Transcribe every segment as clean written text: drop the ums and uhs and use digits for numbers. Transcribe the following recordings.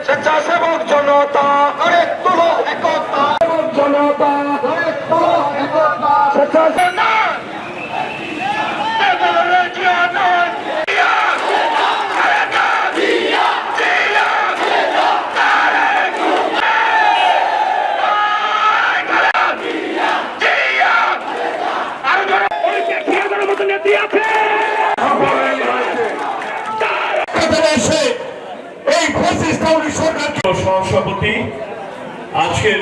স্বেচ্ছাসেবক জনতা গড়ে তোলো একতা, জনতা গড়ে তোলো একতা, স্বেচ্ছাসেবক সভাপতি আজকের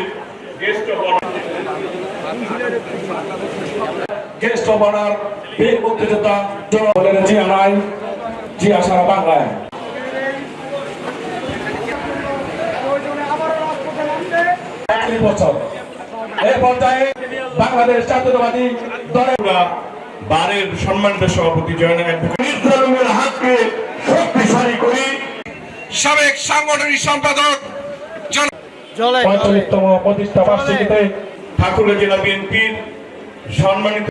গেস্ট অফ অনার বীর মুক্তিযোদ্ধা বলেন জিয়া নাই, জিয়া সারা বাংলায়। বছর এই পর্যায়ে বাংলাদেশ জাতীয়তাবাদী দলের বারের সম্মানিত সভাপতি জয়নাল হাতকে শক্তিশালী করি। সাবেক সাংগঠনিক সম্পাদক 45তম প্রতিষ্ঠা বার্ষিকীতে ঠাকুরগাঁও জেলা বিএনপির সম্মানিত